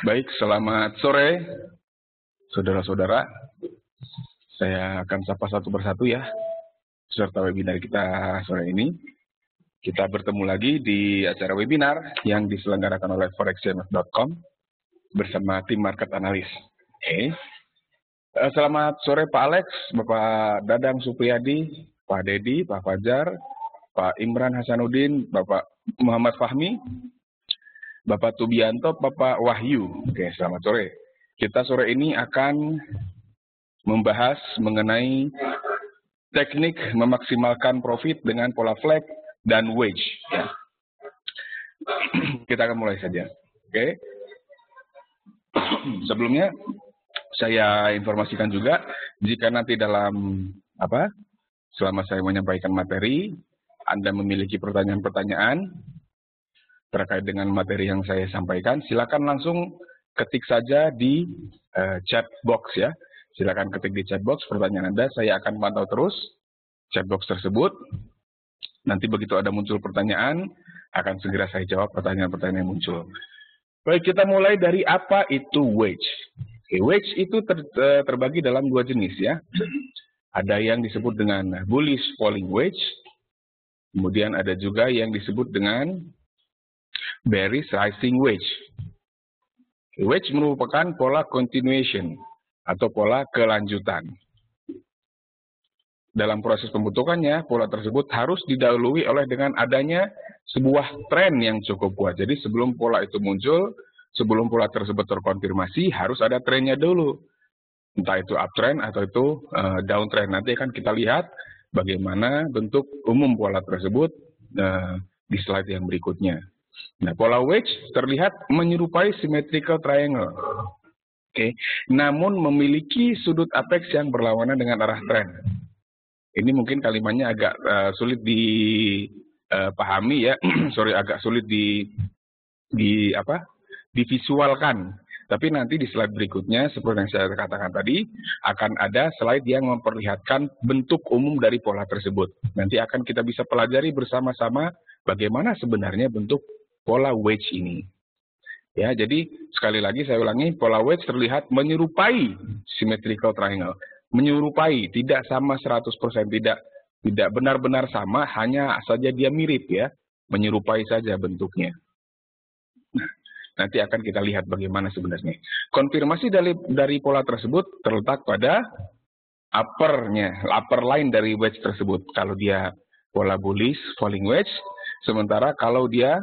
Baik, selamat sore, saudara-saudara. Saya akan sapa satu persatu ya, peserta webinar kita sore ini. Kita bertemu lagi di acara webinar yang diselenggarakan oleh forexchange.com bersama tim market analis. Selamat sore Pak Alex, Bapak Dadang Supriyadi, Pak Dedi, Pak Fajar, Pak Imran Hasanuddin, Bapak Muhammad Fahmi, Bapak Tubianto, Bapak Wahyu. Oke, selamat sore. Kita sore ini akan membahas mengenai teknik memaksimalkan profit dengan pola flag dan wedge. Ya. Kita akan mulai saja. Oke. Sebelumnya saya informasikan juga jika nanti selama saya menyampaikan materi, Anda memiliki pertanyaan-pertanyaan terkait dengan materi yang saya sampaikan, silakan langsung ketik saja di chat box ya. Silakan ketik di chat box pertanyaan Anda, saya akan pantau terus chat box tersebut. Nanti begitu ada muncul pertanyaan, akan segera saya jawab pertanyaan-pertanyaan yang muncul. Baik, kita mulai dari apa itu wedge. Wedge itu terbagi dalam dua jenis ya. Ada yang disebut dengan bullish falling wedge, kemudian ada juga yang disebut dengan bearish rising wedge. Wedge merupakan pola continuation atau pola kelanjutan. Dalam proses pembentukannya, pola tersebut harus didahului oleh dengan adanya sebuah tren yang cukup kuat. Jadi sebelum pola itu muncul, sebelum pola tersebut terkonfirmasi, harus ada trennya dulu. Entah itu uptrend atau itu downtrend. Nanti akan kita lihat bagaimana bentuk umum pola tersebut di slide yang berikutnya. Nah, pola wedge terlihat menyerupai symmetrical triangle. Namun memiliki sudut apex yang berlawanan dengan arah tren. Ini mungkin kalimatnya agak sulit dipahami ya, agak sulit divisualkan. Tapi nanti di slide berikutnya, seperti yang saya katakan tadi, akan ada slide yang memperlihatkan bentuk umum dari pola tersebut. Nanti akan kita bisa pelajari bersama-sama bagaimana sebenarnya bentuk pola wedge ini. Ya, jadi sekali lagi saya ulangi, pola wedge terlihat menyerupai symmetrical triangle. Menyerupai, tidak sama 100%, tidak benar-benar sama, hanya saja dia mirip ya, menyerupai saja bentuknya. Nah, nanti akan kita lihat bagaimana sebenarnya. Konfirmasi dari pola tersebut terletak pada upper line dari wedge tersebut. Kalau dia pola bullish falling wedge, sementara kalau dia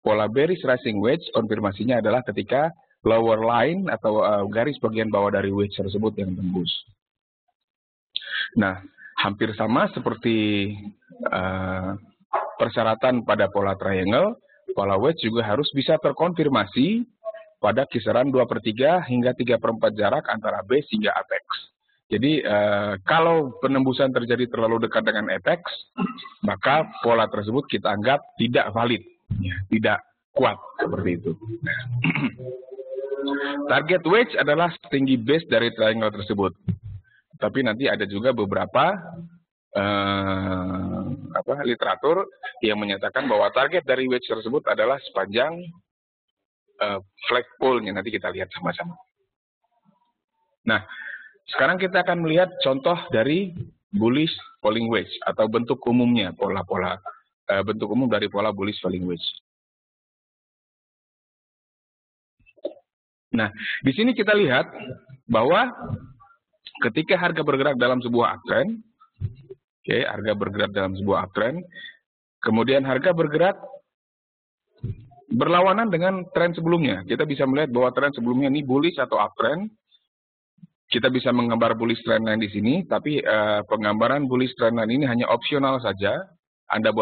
pola bearish rising wedge, konfirmasinya adalah ketika lower line atau garis bagian bawah dari wedge tersebut yang tembus. Nah, hampir sama seperti persyaratan pada pola triangle, pola wedge juga harus bisa terkonfirmasi pada kisaran 2/3 hingga 3/4 jarak antara base hingga apex. Jadi kalau penembusan terjadi terlalu dekat dengan apex, maka pola tersebut kita anggap tidak valid, ya, tidak kuat seperti itu. Nah, target wedge adalah setinggi base dari triangle tersebut. Tapi nanti ada juga beberapa literatur yang menyatakan bahwa target dari wedge tersebut adalah sepanjang flagpole-nya. Nanti kita lihat sama-sama. Nah, sekarang kita akan melihat contoh dari bullish falling wedge atau bentuk umumnya, bentuk umum dari pola bullish falling wedge. Nah, di sini kita lihat bahwa ketika harga bergerak dalam sebuah uptrend, harga bergerak dalam sebuah uptrend, kemudian harga bergerak berlawanan dengan tren sebelumnya. Kita bisa melihat bahwa tren sebelumnya ini bullish atau uptrend. Kita bisa menggambar bullish trendline di sini, tapi penggambaran bullish trendline ini hanya opsional saja. Anda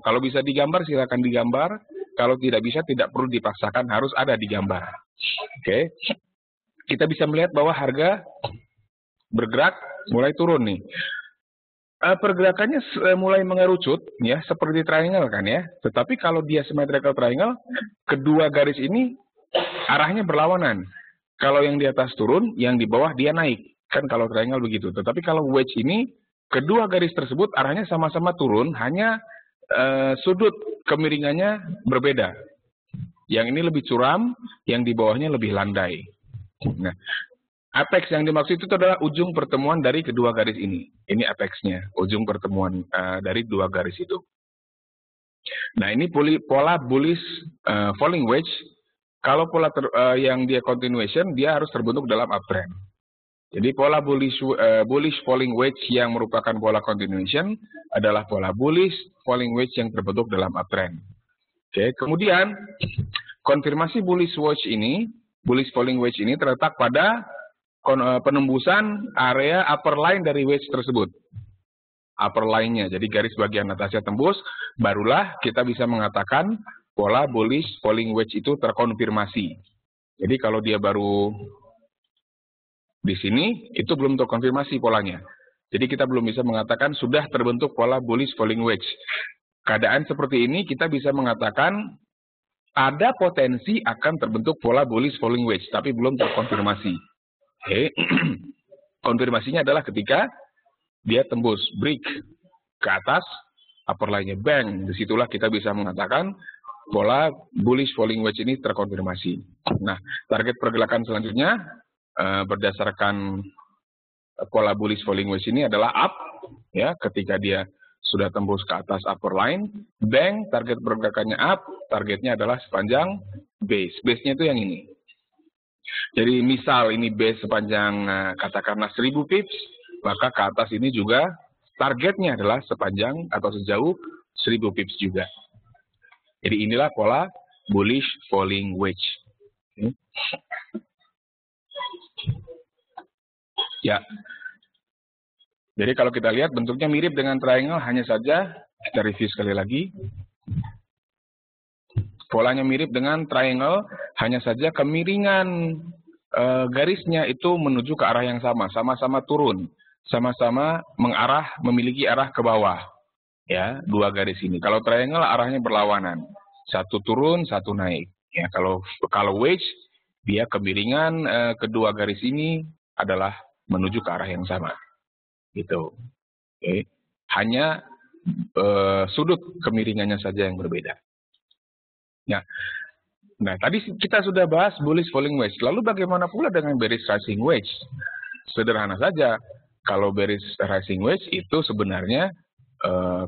kalau bisa digambar silakan digambar, kalau tidak bisa tidak perlu dipaksakan harus ada digambar. Kita bisa melihat bahwa harga bergerak mulai turun nih. Pergerakannya mulai mengerucut ya, seperti triangle kan ya. Tetapi kalau dia symmetrical triangle, kedua garis ini arahnya berlawanan. Kalau yang di atas turun, yang di bawah dia naik. Kan kalau triangle begitu. Tetapi kalau wedge ini, kedua garis tersebut arahnya sama-sama turun, hanya sudut kemiringannya berbeda. Yang ini lebih curam, yang di bawahnya lebih landai. Nah, apex yang dimaksud itu adalah ujung pertemuan dari kedua garis ini. Ini apexnya, ujung pertemuan dari dua garis itu. Nah, ini pola bullish falling wedge. Kalau pola yang dia continuation, dia harus terbentuk dalam uptrend. Jadi pola bullish falling wedge yang merupakan pola continuation adalah pola bullish falling wedge yang terbentuk dalam uptrend. Oke, kemudian konfirmasi bullish falling wedge ini terletak pada penembusan area upper line dari wedge tersebut. Upper line-nya, jadi garis bagian atasnya tembus, barulah kita bisa mengatakan pola bullish falling wedge itu terkonfirmasi. Jadi kalau dia baru di sini, itu belum terkonfirmasi polanya. Jadi kita belum bisa mengatakan sudah terbentuk pola bullish falling wedge. Keadaan seperti ini kita bisa mengatakan ada potensi akan terbentuk pola bullish falling wedge, tapi belum terkonfirmasi. Oke. Konfirmasinya adalah ketika dia tembus break ke atas, upper line-nya bang, disitulah kita bisa mengatakan pola bullish falling wedge ini terkonfirmasi. Nah, target pergerakan selanjutnya berdasarkan pola bullish falling wedge ini adalah up, ya, ketika dia sudah tembus ke atas upper line, bang, target pergerakannya up, targetnya adalah sepanjang base. Base-nya itu yang ini. Jadi misal ini base sepanjang katakanlah 1000 pips, maka ke atas ini juga targetnya adalah sepanjang atau sejauh 1000 pips juga. Jadi inilah pola bullish falling wedge. Ya. Jadi kalau kita lihat bentuknya mirip dengan triangle, hanya saja kita review sekali lagi. Polanya mirip dengan triangle, hanya saja kemiringan garisnya itu menuju ke arah yang sama, sama-sama turun, sama-sama memiliki arah ke bawah. Ya, dua garis ini. Kalau triangle arahnya berlawanan, satu turun, satu naik. Ya, kalau wedge dia kemiringan kedua garis ini adalah menuju ke arah yang sama. Gitu. Oke. Hanya sudut kemiringannya saja yang berbeda. Ya. Nah, tadi kita sudah bahas bullish falling wedge. Lalu bagaimana pula dengan bearish rising wedge? Sederhana saja. Kalau bearish rising wedge itu sebenarnya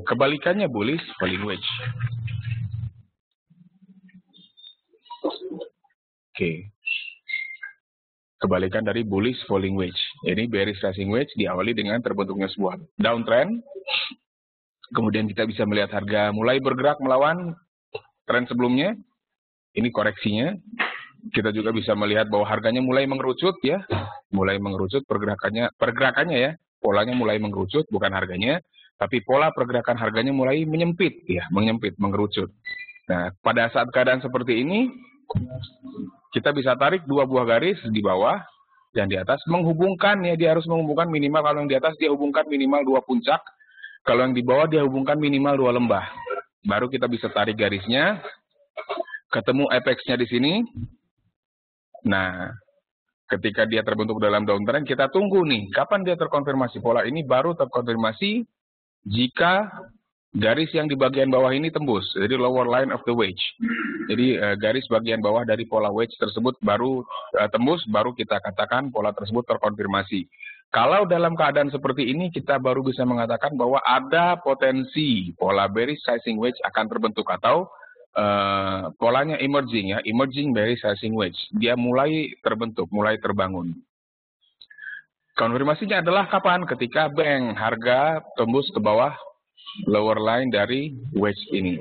kebalikannya bullish falling wedge. Oke. Kebalikan dari bullish falling wedge. Jadi bearish rising wedge diawali dengan terbentuknya sebuah downtrend. Kemudian kita bisa melihat harga mulai bergerak melawan tren sebelumnya. Ini koreksinya. Kita juga bisa melihat bahwa harganya mulai mengerucut ya. Mulai mengerucut pergerakannya ya. Polanya mulai mengerucut, bukan harganya. Tapi pola pergerakan harganya mulai menyempit ya, mengerucut. Nah, pada saat keadaan seperti ini, kita bisa tarik dua buah garis di bawah dan di atas, menghubungkan ya, dia harus menghubungkan minimal, kalau yang di atas dia hubungkan minimal dua puncak, kalau yang di bawah dia hubungkan minimal dua lembah. Baru kita bisa tarik garisnya, ketemu apex-nya di sini. Nah, ketika dia terbentuk dalam downtrend, kita tunggu nih, kapan dia terkonfirmasi. Pola ini baru terkonfirmasi jika garis yang di bagian bawah ini tembus, jadi lower line of the wedge. Jadi garis bagian bawah dari pola wedge tersebut baru tembus, baru kita katakan pola tersebut terkonfirmasi. Kalau dalam keadaan seperti ini, kita baru bisa mengatakan bahwa ada potensi pola bearish rising wedge akan terbentuk, atau polanya emerging ya, emerging bearish rising wedge. Dia mulai terbentuk, mulai terbangun. Konfirmasinya adalah kapan? Ketika bang, harga tembus ke bawah lower line dari wedge ini.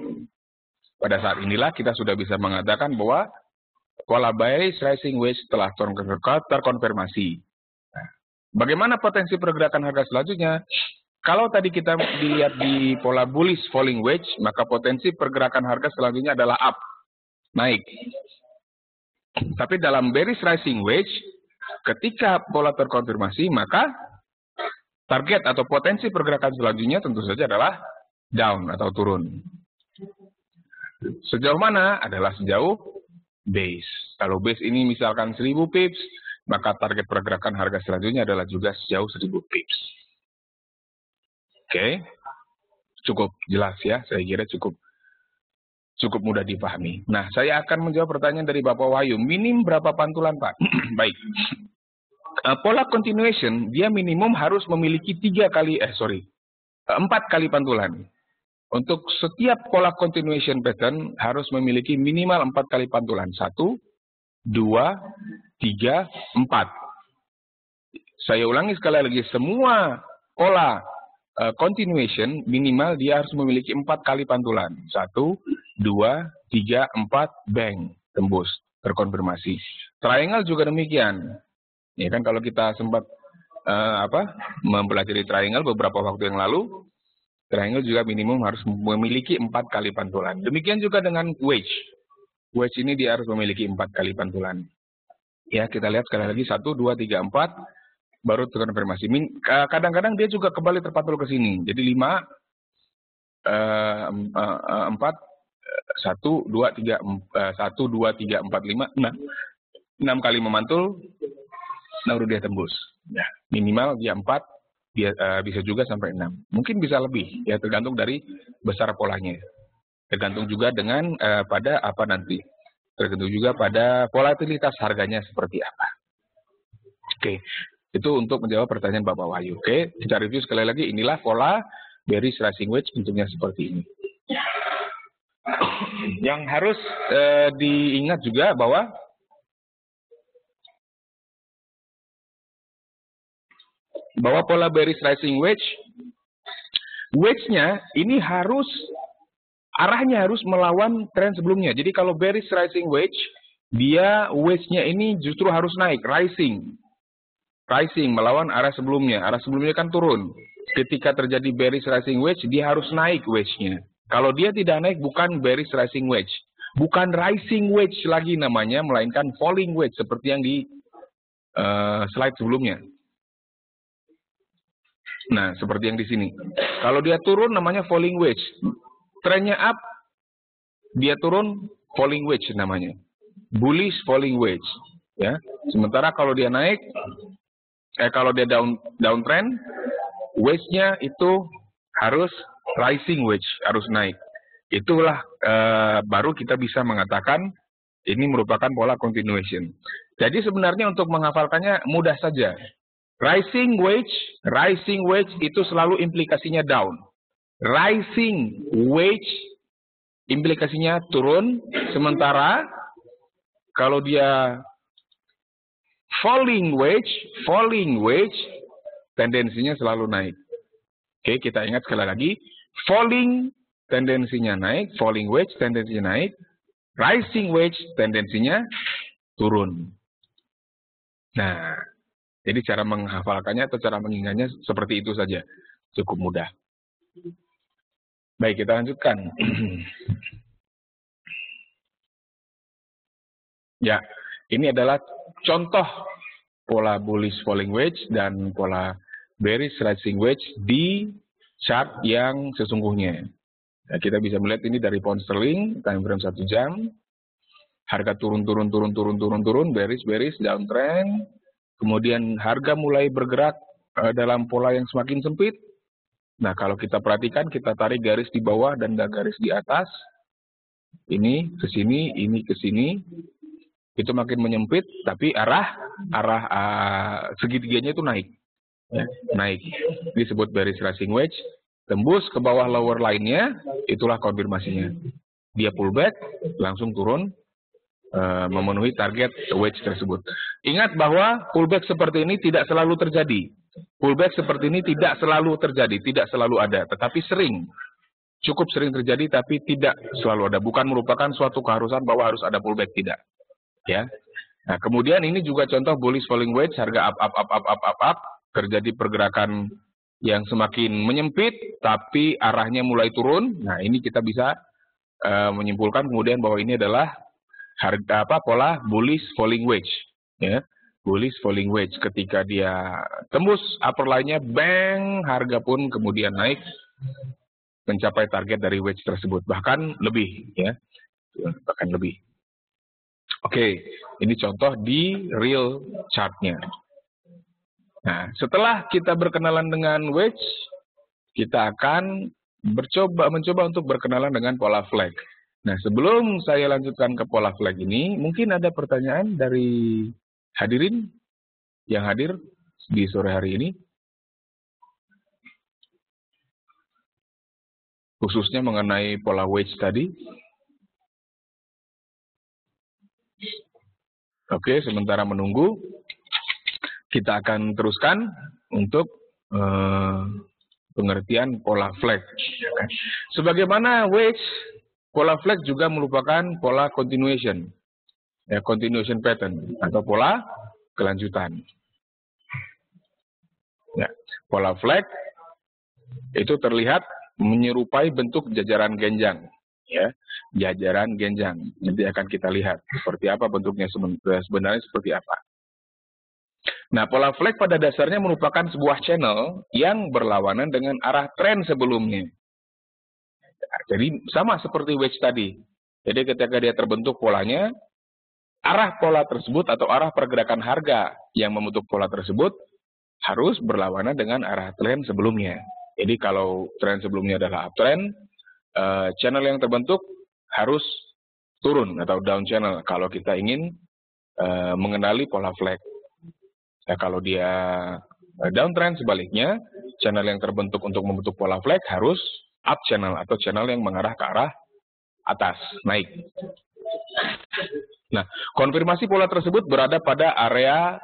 Pada saat inilah kita sudah bisa mengatakan bahwa pola bearish rising wedge telah terkonfirmasi. Bagaimana potensi pergerakan harga selanjutnya? Kalau tadi kita dilihat di pola bullish falling wedge, maka potensi pergerakan harga selanjutnya adalah up, naik. Tapi dalam bearish rising wedge, ketika pola terkonfirmasi, maka target atau potensi pergerakan selanjutnya tentu saja adalah down atau turun. Sejauh mana? Adalah sejauh base. Kalau base ini misalkan 1000 pips, maka target pergerakan harga selanjutnya adalah juga sejauh 1000 pips. Oke, cukup jelas ya, saya kira cukup cukup mudah dipahami. Nah, saya akan menjawab pertanyaan dari Bapak Wahyu. Minim berapa pantulan, Pak? Baik. Pola continuation, dia minimum harus memiliki 4 kali pantulan. Untuk setiap pola continuation pattern harus memiliki minimal 4 kali pantulan. 1, 2, 3, 4. Saya ulangi sekali lagi, semua pola continuation minimal dia harus memiliki 4 kali pantulan. 1, 2, 3, 4, bang, tembus, terkonfirmasi. Triangle juga demikian. Ya kan, kalau kita sempat mempelajari triangle beberapa waktu yang lalu, triangle juga minimum harus memiliki 4 kali pantulan. Demikian juga dengan wedge. Wedge ini dia harus memiliki 4 kali pantulan. Ya, kita lihat sekali lagi 1, 2, 3, 4, baru terkonfirmasi. Kadang-kadang dia juga kembali terpantul ke sini. Jadi 5, 4, 1, 2, 3, 4, 5, 6 kali memantul, baru dia tembus. Ya, minimal dia 4, bisa juga sampai 6. Mungkin bisa lebih, ya tergantung dari besar polanya. Tergantung juga dengan pada apa nanti. Tergantung juga pada volatilitas harganya seperti apa. Oke, itu untuk menjawab pertanyaan Bapak Wahyu. Oke, kita review sekali lagi. Inilah pola bearish rising wedge, bentuknya seperti ini. Yang harus diingat juga bahwa pola bearish rising wedge, wedge-nya ini arahnya harus melawan tren sebelumnya. Jadi kalau bearish rising wedge, dia wedge-nya ini justru harus naik, rising melawan arah sebelumnya. Arah sebelumnya kan turun. Ketika terjadi bearish rising wedge, dia harus naik wedge-nya. Kalau dia tidak naik, bukan bearish rising wedge. Bukan rising wedge lagi namanya, melainkan falling wedge seperti yang di slide sebelumnya. Nah, seperti yang di sini. Kalau dia turun namanya falling wedge. Trennya up, dia turun, falling wedge namanya. Bullish falling wedge. Ya. Sementara kalau dia naik, kalau dia downtrend, wedge-nya itu harus rising wedge, harus naik. Itulah baru kita bisa mengatakan ini merupakan pola continuation. Jadi sebenarnya untuk menghafalkannya mudah saja. Rising wedge itu selalu implikasinya down. Rising wedge implikasinya turun, sementara kalau dia falling wedge tendensinya selalu naik. Oke, kita ingat sekali lagi, falling tendensinya naik, falling wedge tendensinya naik, rising wedge tendensinya turun. Nah, jadi cara menghafalkannya atau cara mengingatnya seperti itu saja. Cukup mudah. Baik, kita lanjutkan. Ya, ini adalah contoh pola bullish falling wedge dan pola bearish rising wedge di chart yang sesungguhnya. Nah, kita bisa melihat ini dari pound sterling, time frame 1 jam. Harga turun, bearish, downtrend. Kemudian harga mulai bergerak dalam pola yang semakin sempit. Nah, kalau kita perhatikan, kita tarik garis di bawah dan garis di atas. Ini ke sini, ini ke sini. Itu makin menyempit, tapi arah segitiganya itu naik. Ya, naik. Disebut bearish rising wedge. Tembus ke bawah lower line-nya, itulah konfirmasinya. Dia pullback, langsung turun. Memenuhi target wedge tersebut. Ingat bahwa pullback seperti ini tidak selalu terjadi. Pullback seperti ini tidak selalu terjadi, tidak selalu ada, tetapi sering. Cukup sering terjadi, tapi tidak selalu ada. Bukan merupakan suatu keharusan bahwa harus ada pullback, tidak. Ya. Nah, kemudian ini juga contoh bullish falling wedge, harga up. Terjadi pergerakan yang semakin menyempit, tapi arahnya mulai turun. Nah, ini kita bisa menyimpulkan kemudian bahwa ini adalah pola bullish falling wedge, ya. Bullish falling wedge, ketika dia tembus upper line-nya, bang, harga pun kemudian naik mencapai target dari wedge tersebut, bahkan lebih, ya, bahkan lebih. Oke, ini contoh di real chart-nya. Nah, setelah kita berkenalan dengan wedge, kita akan mencoba untuk berkenalan dengan pola flag. Nah, sebelum saya lanjutkan ke pola flag ini, mungkin ada pertanyaan dari hadirin yang hadir di sore hari ini, khususnya mengenai pola wedge tadi. Oke, sementara menunggu, kita akan teruskan untuk pengertian pola flag. Sebagaimana wedge, pola flag juga merupakan pola continuation, ya, continuation pattern atau pola kelanjutan. Ya, pola flag itu terlihat menyerupai bentuk jajaran genjang, ya, jajaran genjang. Nanti akan kita lihat seperti apa bentuknya sebenarnya seperti apa. Nah, pola flag pada dasarnya merupakan sebuah channel yang berlawanan dengan arah tren sebelumnya. Jadi sama seperti wedge tadi. Jadi ketika dia terbentuk polanya, arah pola tersebut atau arah pergerakan harga yang membentuk pola tersebut harus berlawanan dengan arah tren sebelumnya. Jadi kalau tren sebelumnya adalah uptrend, channel yang terbentuk harus turun atau down channel kalau kita ingin mengenali pola flag. Nah, kalau dia downtrend sebaliknya, channel yang terbentuk untuk membentuk pola flag harus up channel atau channel yang mengarah ke arah atas, naik. Nah, konfirmasi pola tersebut berada pada area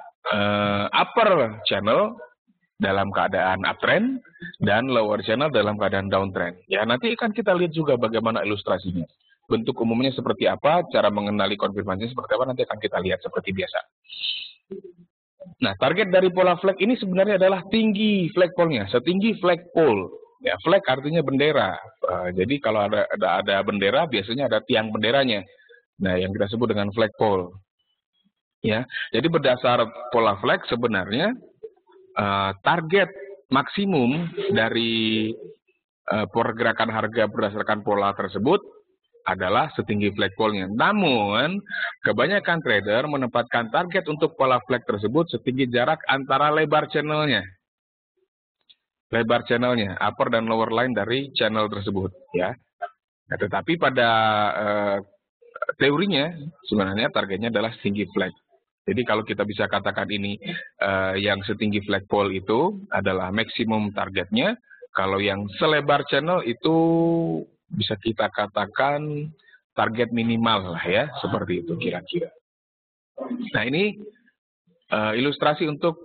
upper channel dalam keadaan uptrend dan lower channel dalam keadaan downtrend. Ya, nanti akan kita lihat juga bagaimana ilustrasinya. Bentuk umumnya seperti apa, cara mengenali konfirmasinya seperti apa, nanti akan kita lihat seperti biasa. Nah, target dari pola flag ini sebenarnya adalah tinggi flagpole-nya, setinggi flagpole. Ya, flag artinya bendera. Jadi kalau ada bendera, biasanya ada tiang benderanya. Nah, yang kita sebut dengan flagpole. Ya, jadi berdasar pola flag sebenarnya target maksimum dari pergerakan harga berdasarkan pola tersebut adalah setinggi flagpole-nya. Namun, kebanyakan trader menempatkan target untuk pola flag tersebut setinggi jarak antara lebar channel-nya. Lebar channel-nya, upper dan lower line dari channel tersebut. Ya. Nah, tetapi pada teorinya, sebenarnya targetnya adalah setinggi flag. Jadi kalau kita bisa katakan ini yang setinggi flagpole itu adalah maksimum targetnya. Kalau yang selebar channel itu bisa kita katakan target minimal lah ya, seperti itu kira-kira. Nah, ini ilustrasi untuk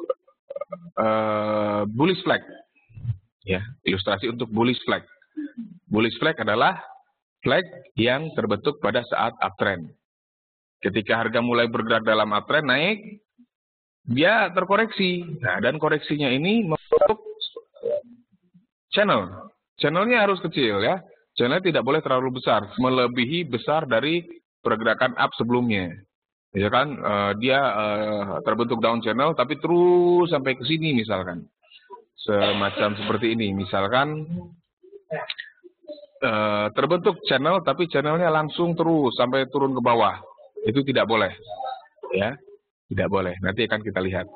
bullish flag. Ya, ilustrasi untuk bullish flag. Bullish flag adalah flag yang terbentuk pada saat uptrend. Ketika harga mulai bergerak dalam uptrend naik, dia terkoreksi. Nah, dan koreksinya ini membentuk channel. Channelnya harus kecil ya. Channelnya tidak boleh terlalu besar, melebihi besar dari pergerakan up sebelumnya. Ya kan, dia terbentuk down channel, tapi terus sampai ke sini misalkan. Semacam seperti ini, misalkan terbentuk channel, tapi channelnya langsung terus sampai turun ke bawah. Itu tidak boleh. Ya, tidak boleh. Nanti akan kita lihat.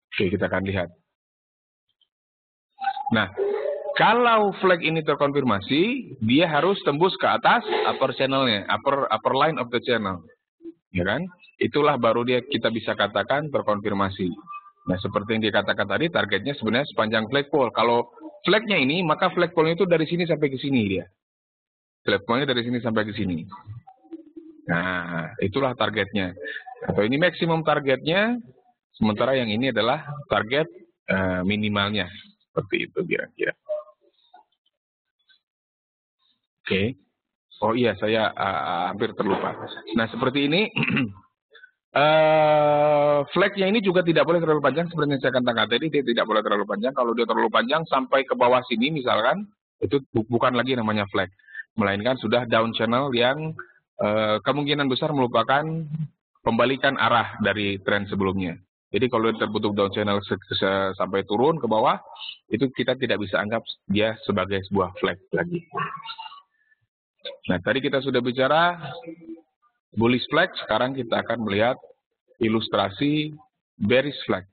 Oke, kita akan lihat. Nah, kalau flag ini terkonfirmasi, dia harus tembus ke atas upper channel-nya, upper line of the channel. Ya kan? Itulah baru kita bisa katakan terkonfirmasi. Nah, seperti yang dikatakan tadi, targetnya sebenarnya sepanjang flagpole. Kalau flagnya ini, maka flagpole-nya itu dari sini sampai ke sini dia. Flagpole-nya dari sini sampai ke sini. Nah, itulah targetnya. Atau ini maksimum targetnya, sementara yang ini adalah target minimalnya. Seperti itu kira-kira. Oke. Oh iya, saya hampir terlupa. Nah, seperti ini. Flagnya ini juga tidak boleh terlalu panjang. Seperti yang saya katakan tadi, dia tidak boleh terlalu panjang. Kalau dia terlalu panjang sampai ke bawah sini misalkan, itu bukan lagi namanya flag. Melainkan sudah down channel yang kemungkinan besar merupakan pembalikan arah dari tren sebelumnya. Jadi kalau terbentuk down channel sampai turun ke bawah, itu kita tidak bisa anggap dia sebagai sebuah flag lagi. Nah, tadi kita sudah bicara bullish flag, sekarang kita akan melihat ilustrasi bearish flag.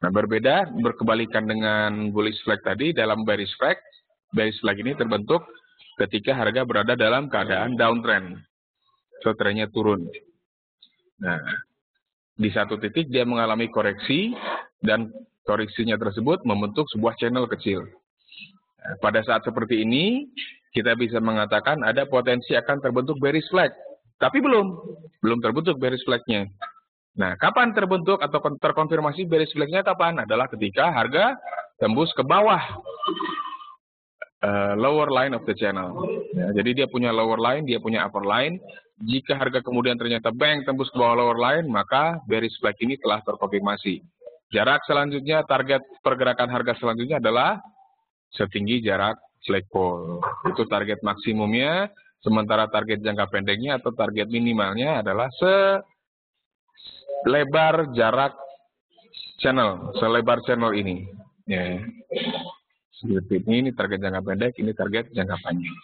Nah, berkebalikan dengan bullish flag tadi, dalam bearish flag ini terbentuk ketika harga berada dalam keadaan downtrend. So, trennya turun. Nah, di satu titik dia mengalami koreksi, dan koreksinya tersebut membentuk sebuah channel kecil. Nah, pada saat seperti ini, kita bisa mengatakan ada potensi akan terbentuk bearish flag. Tapi belum terbentuk bearish flag-nya. Nah, kapan terbentuk atau terkonfirmasi bearish flag-nya kapan? Adalah ketika harga tembus ke bawah lower line of the channel. Ya, jadi dia punya lower line, dia punya upper line. Jika harga kemudian ternyata bang tembus ke bawah lower line, maka bearish flag ini telah terkonfirmasi. Jarak selanjutnya, target pergerakan harga selanjutnya adalah setinggi jarak flagpole. Itu target maksimumnya, sementara target jangka pendeknya atau target minimalnya adalah selebar jarak channel, selebar channel ini. Ya. Seperti ini target jangka pendek, ini target jangka panjang.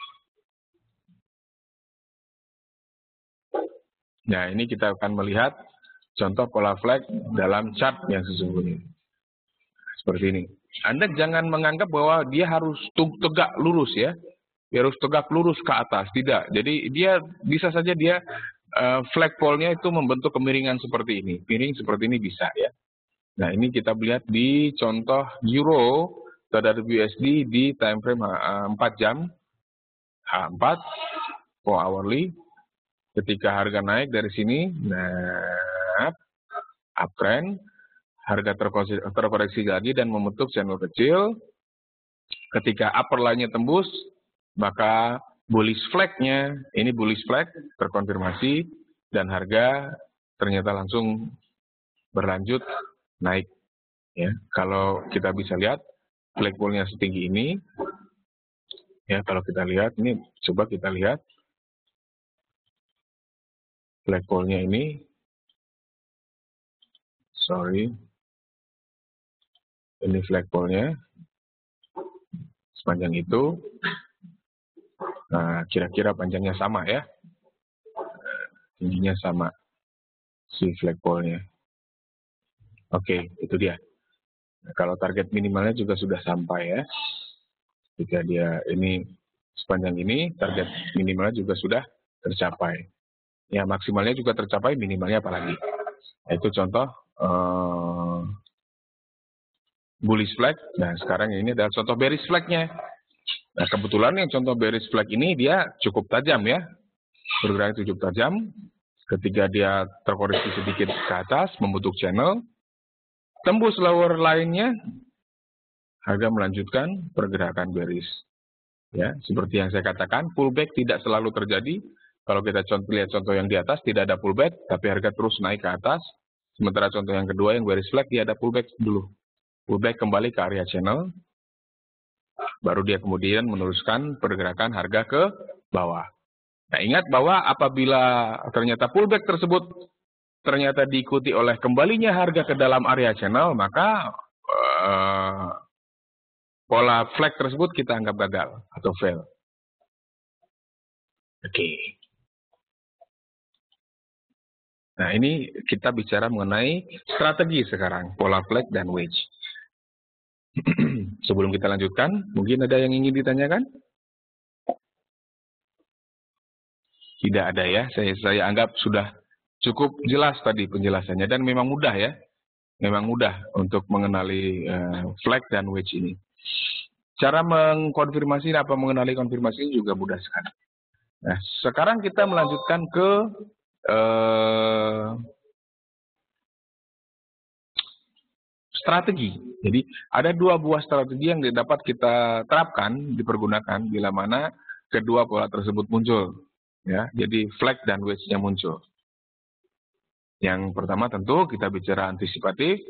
Nah, ini kita akan melihat contoh pola flag dalam chart yang sesungguhnya. Seperti ini. Anda jangan menganggap bahwa dia harus tegak lurus ya. Dia harus tegak lurus ke atas, tidak. Jadi dia bisa saja dia flagpole-nya itu membentuk kemiringan seperti ini. Miring seperti ini bisa ya. Nah, ini kita lihat di contoh euro terhadap USD di time frame 4 jam. H4 4 hourly. Ketika harga naik dari sini, nah uptrend, harga terkoreksi lagi dan membentuk channel kecil. Ketika upper line-nya tembus, maka bullish flag-nya, ini bullish flag terkonfirmasi dan harga ternyata langsung berlanjut naik. Ya, kalau kita bisa lihat flagpole-nya setinggi ini, ya kalau kita lihat ini, coba kita lihat flagpole-nya ini, ini flagpole-nya sepanjang itu. Nah, kira-kira panjangnya sama ya, tingginya sama si flagpole-nya. Oke, itu dia. Nah, kalau target minimalnya juga sudah sampai ya. Jika dia ini sepanjang ini, target minimalnya juga sudah tercapai. Ya, maksimalnya juga tercapai, minimalnya apalagi. Nah, itu contoh bullish flag. Nah, sekarang ini adalah contoh bearish flag-nya. Nah, kebetulan yang contoh bearish flag ini dia cukup tajam ya. Bergerak cukup tajam. Ketika dia terkoreksi sedikit ke atas, membentuk channel, tembus lower line-nya, harga melanjutkan pergerakan bearish. Ya, seperti yang saya katakan, pullback tidak selalu terjadi. Kalau kita lihat contoh yang di atas, tidak ada pullback, tapi harga terus naik ke atas. Sementara contoh yang kedua, yang bearish flag, dia ada pullback dulu. Pullback kembali ke area channel, baru dia kemudian meneruskan pergerakan harga ke bawah. Nah, ingat bahwa apabila ternyata pullback tersebut ternyata diikuti oleh kembalinya harga ke dalam area channel, maka pola flag tersebut kita anggap gagal atau fail. Oke. Nah, ini kita bicara mengenai strategi sekarang, pola flag dan wedge. Sebelum kita lanjutkan, mungkin ada yang ingin ditanyakan? Tidak ada ya, saya anggap sudah cukup jelas tadi penjelasannya, dan memang mudah ya. Memang mudah untuk mengenali flag dan wedge ini. Cara mengkonfirmasi apa mengenali konfirmasi ini juga mudah sekali. Nah, sekarang kita melanjutkan ke strategi. Jadi ada dua buah strategi yang dapat kita terapkan, dipergunakan bila mana kedua pola tersebut muncul. Ya, jadi flag dan wedge-nya muncul. Yang pertama tentu kita bicara antisipatif,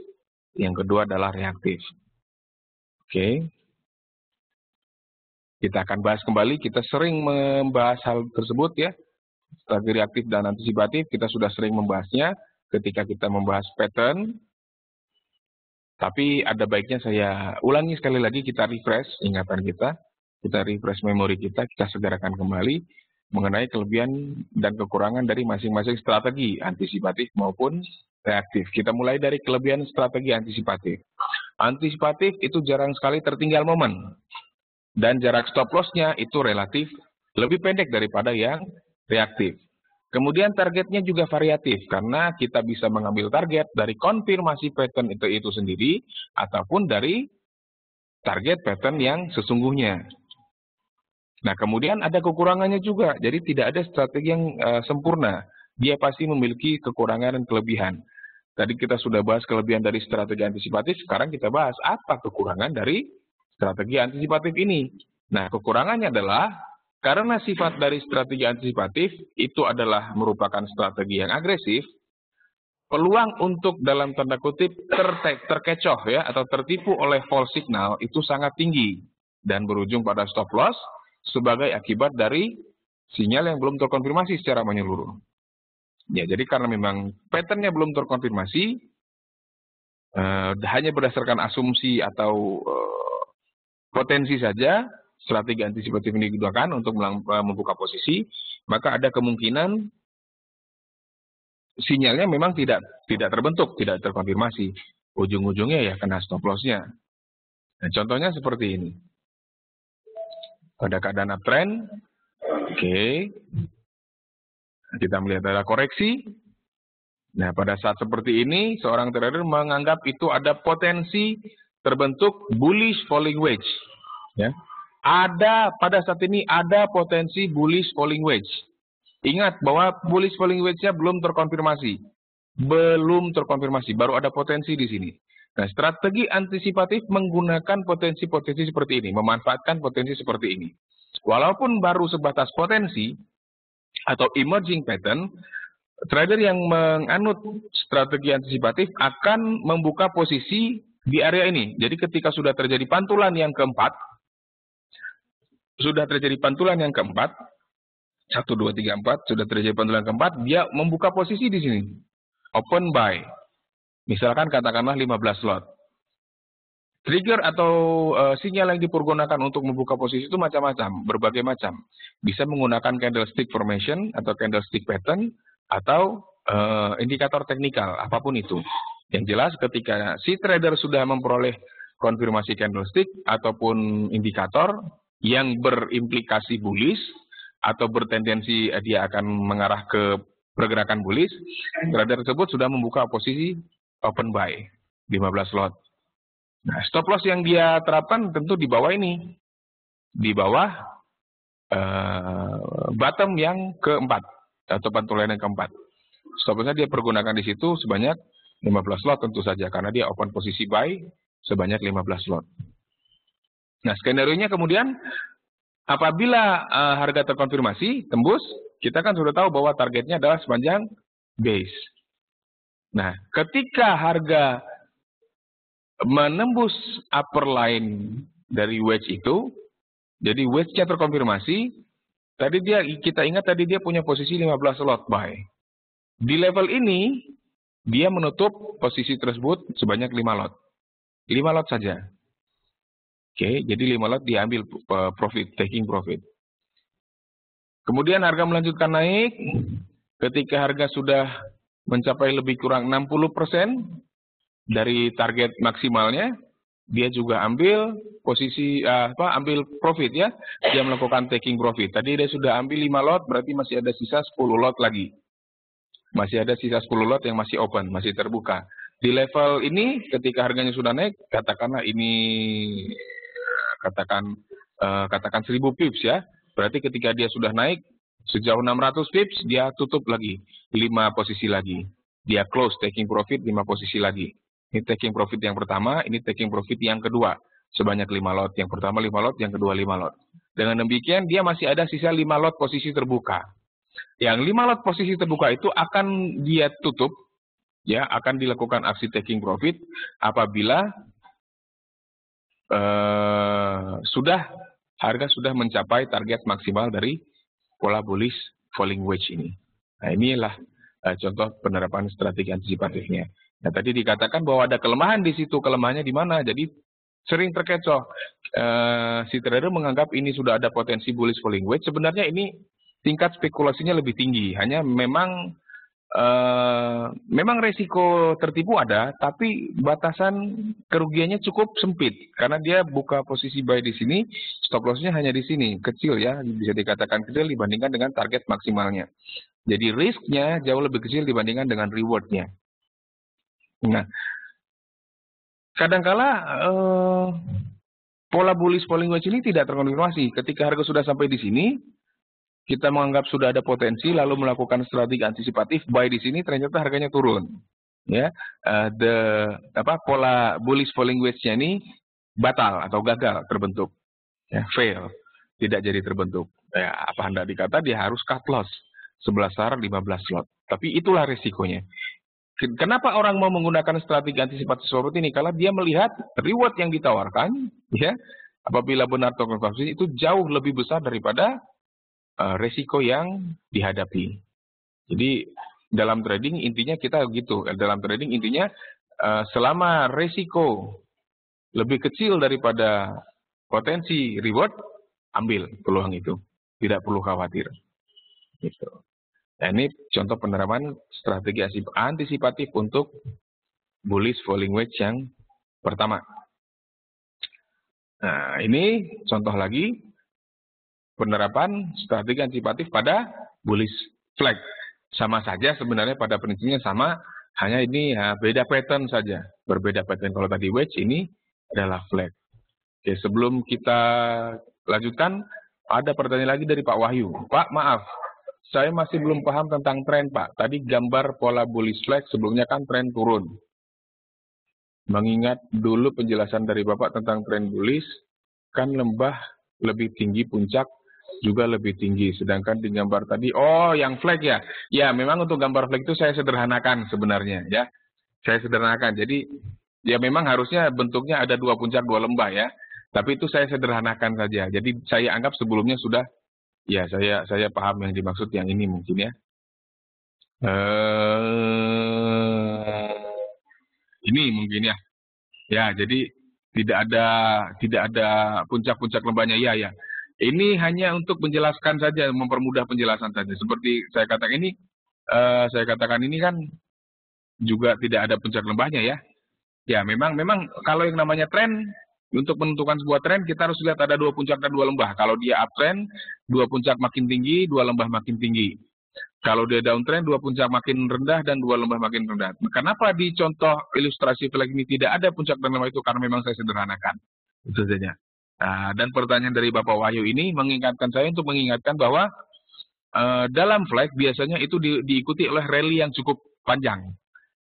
yang kedua adalah reaktif. Oke. Kita akan bahas kembali, kita sering membahas hal tersebut ya. Strategi reaktif dan antisipatif, kita sudah sering membahasnya ketika kita membahas pattern. Tapi ada baiknya saya ulangi sekali lagi, kita refresh ingatan kita refresh memori kita segerakan kembali mengenai kelebihan dan kekurangan dari masing-masing strategi antisipatif maupun reaktif. Kita mulai dari kelebihan strategi antisipatif. Antisipatif itu jarang sekali tertinggal momen. Dan jarak stop loss-nya itu relatif lebih pendek daripada yang reaktif. Kemudian targetnya juga variatif, karena kita bisa mengambil target dari konfirmasi pattern itu sendiri, ataupun dari target pattern yang sesungguhnya. Nah, kemudian ada kekurangannya juga, jadi tidak ada strategi yang sempurna. Dia pasti memiliki kekurangan dan kelebihan. Tadi kita sudah bahas kelebihan dari strategi antisipatif, sekarang kita bahas apa kekurangan dari strategi antisipatif ini. Nah, kekurangannya adalah karena sifat dari strategi antisipatif itu adalah merupakan strategi yang agresif, peluang untuk dalam tanda kutip terkecoh ya atau tertipu oleh false signal itu sangat tinggi dan berujung pada stop loss sebagai akibat dari sinyal yang belum terkonfirmasi secara menyeluruh. Ya, jadi karena memang patternnya belum terkonfirmasi, hanya berdasarkan asumsi atau potensi saja, strategi antisipatif ini digunakan untuk membuka posisi, maka ada kemungkinan sinyalnya memang tidak terbentuk, tidak terkonfirmasi. Ujung-ujungnya ya kena stop loss-nya. Nah, contohnya seperti ini. Pada keadaan uptrend, oke. Kita melihat ada koreksi. Nah, pada saat seperti ini, seorang trader menganggap itu ada potensi terbentuk bullish falling wedge. Ya. Pada saat ini ada potensi bullish falling wedge. Ingat bahwa bullish falling wedge-nya belum terkonfirmasi. Baru ada potensi di sini. Nah, strategi antisipatif menggunakan potensi-potensi seperti ini, memanfaatkan potensi seperti ini. Walaupun baru sebatas potensi atau emerging pattern, trader yang menganut strategi antisipatif akan membuka posisi di area ini. Jadi ketika sudah terjadi pantulan yang keempat, 1, 2, 3, 4, sudah terjadi pantulan keempat, dia membuka posisi di sini. Open buy. Misalkan katakanlah 15 lot. Trigger atau sinyal yang dipergunakan untuk membuka posisi itu macam-macam, berbagai macam. Bisa menggunakan candlestick formation atau candlestick pattern atau indikator teknikal, apapun itu. Yang jelas ketika si trader sudah memperoleh konfirmasi candlestick ataupun indikator yang berimplikasi bullish atau bertendensi dia akan mengarah ke pergerakan bullish, trader tersebut sudah membuka posisi open buy 15 lot. Nah, stop loss yang dia terapkan tentu di bawah ini. Di bawah bottom yang keempat atau pantulan yang keempat. Stop lossnya dia pergunakan di situ sebanyak 15 lot tentu saja karena dia open posisi buy sebanyak 15 lot. Nah, skenario-nya kemudian apabila harga terkonfirmasi tembus, kita kan sudah tahu bahwa targetnya adalah sepanjang base. Nah, ketika harga menembus upper line dari wedge itu, jadi wedge-nya terkonfirmasi, kita ingat tadi dia punya posisi 15 lot buy. Di level ini, dia menutup posisi tersebut sebanyak 5 lot. 5 lot saja. Oke, jadi 5 lot diambil profit, taking profit. Kemudian harga melanjutkan naik, ketika harga sudah mencapai lebih kurang 60% dari target maksimalnya, dia juga ambil posisi ambil profit ya. Dia melakukan taking profit. Tadi dia sudah ambil 5 lot, berarti masih ada sisa 10 lot lagi. Masih ada sisa 10 lot yang masih open, masih terbuka. Di level ini ketika harganya sudah naik, katakanlah ini katakan 1000 pips ya. Berarti ketika dia sudah naik sejauh 600 pips, dia tutup lagi 5 posisi lagi. Dia close taking profit 5 posisi lagi. Ini taking profit yang pertama, ini taking profit yang kedua. Sebanyak 5 lot. Yang pertama 5 lot, yang kedua 5 lot. Dengan demikian, dia masih ada sisa 5 lot posisi terbuka. Yang 5 lot posisi terbuka itu akan dia tutup, ya, akan dilakukan aksi taking profit apabila harga sudah mencapai target maksimal dari pola bullish falling wedge ini. Nah, inilah contoh penerapan strategi antisipatifnya. Nah, tadi dikatakan bahwa ada kelemahan di situ. Kelemahannya di mana? Jadi sering terkecoh. Si trader menganggap ini sudah ada potensi bullish falling wedge. Sebenarnya ini tingkat spekulasinya lebih tinggi. Hanya memang memang resiko tertipu ada, tapi batasan kerugiannya cukup sempit karena dia buka posisi buy di sini, stop loss-nya hanya di sini, kecil ya, bisa dikatakan kecil dibandingkan dengan target maksimalnya. Jadi risk-nya jauh lebih kecil dibandingkan dengan reward-nya. Nah, kadangkala pola bullish falling wedge ini tidak terkonfirmasi. Ketika harga sudah sampai di sini, kita menganggap sudah ada potensi, lalu melakukan strategi antisipatif, buy di sini ternyata harganya turun. Ya, pola bullish falling wedge-nya ini batal atau gagal terbentuk, ya, fail, tidak jadi terbentuk. Ya, apa hendak dikata dia harus cut loss 11 saran 15 lot. Tapi itulah resikonya. Kenapa orang mau menggunakan strategi antisipatif seperti ini? Kalau dia melihat reward yang ditawarkan, ya, apabila benar terkonfirmasi itu jauh lebih besar daripada resiko yang dihadapi. Jadi dalam trading intinya kita gitu. Dalam trading intinya selama resiko lebih kecil daripada potensi reward, ambil peluang itu. Tidak perlu khawatir. Gitu. Nah, ini contoh penerapan strategi antisipatif untuk bullish falling wedge yang pertama. Nah, ini contoh lagi penerapan strategi antisipatif pada bullish flag. Sama saja sebenarnya pada prinsipnya sama, hanya ini ya, beda pattern saja. Berbeda pattern. Kalau tadi wedge, ini adalah flag. Oke, sebelum kita lanjutkan, ada pertanyaan lagi dari Pak Wahyu. Pak, maaf, saya masih belum paham tentang tren, Pak. Tadi gambar pola bullish flag, sebelumnya kan tren turun. Mengingat dulu penjelasan dari Bapak tentang tren bullish, kan lembah lebih tinggi, puncak juga lebih tinggi. Sedangkan di gambar tadi, oh yang flag ya. Ya, memang untuk gambar flag itu saya sederhanakan sebenarnya ya. Saya sederhanakan. Jadi ya memang harusnya bentuknya ada 2 puncak 2 lembah ya. Tapi itu saya sederhanakan saja. Jadi saya anggap sebelumnya sudah, ya saya paham yang dimaksud yang ini mungkin ya. Ini mungkin ya. Ya, jadi tidak ada puncak-puncak lembahnya ya. Ini hanya untuk menjelaskan saja, mempermudah penjelasan saja. Seperti saya katakan ini kan juga tidak ada puncak lembahnya ya. Ya, memang kalau yang namanya tren, untuk menentukan sebuah tren kita harus lihat ada 2 puncak dan 2 lembah. Kalau dia uptrend, 2 puncak makin tinggi, 2 lembah makin tinggi. Kalau dia downtrend, 2 puncak makin rendah dan 2 lembah makin rendah. Kenapa di contoh ilustrasi flag ini tidak ada puncak dan lembah itu? Karena memang saya sederhanakan. Itu saja. Nah, dan pertanyaan dari Bapak Wahyu ini mengingatkan saya untuk mengingatkan bahwa dalam flag biasanya itu diikuti oleh rally yang cukup panjang.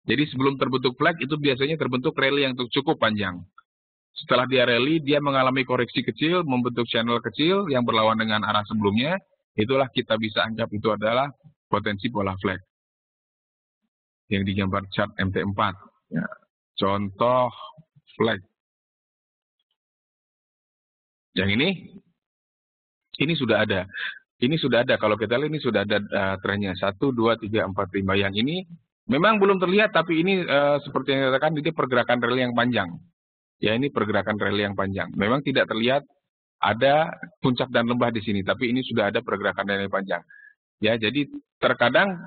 Jadi sebelum terbentuk flag itu biasanya terbentuk rally yang cukup panjang. Setelah dia rally, dia mengalami koreksi kecil, membentuk channel kecil yang berlawan dengan arah sebelumnya. Itulah kita bisa anggap itu adalah potensi pola flag yang digambar chart MT4. Ya. Contoh flag. Yang ini sudah ada. Ini sudah ada. Kalau kita lihat ini sudah ada trennya 1, 2, 3, 4, 5. Yang ini memang belum terlihat, tapi ini seperti yang dikatakan ini pergerakan rally yang panjang. Ya, ini pergerakan rally yang panjang. Memang tidak terlihat ada puncak dan lembah di sini, tapi ini sudah ada pergerakan rally yang panjang. Ya, jadi terkadang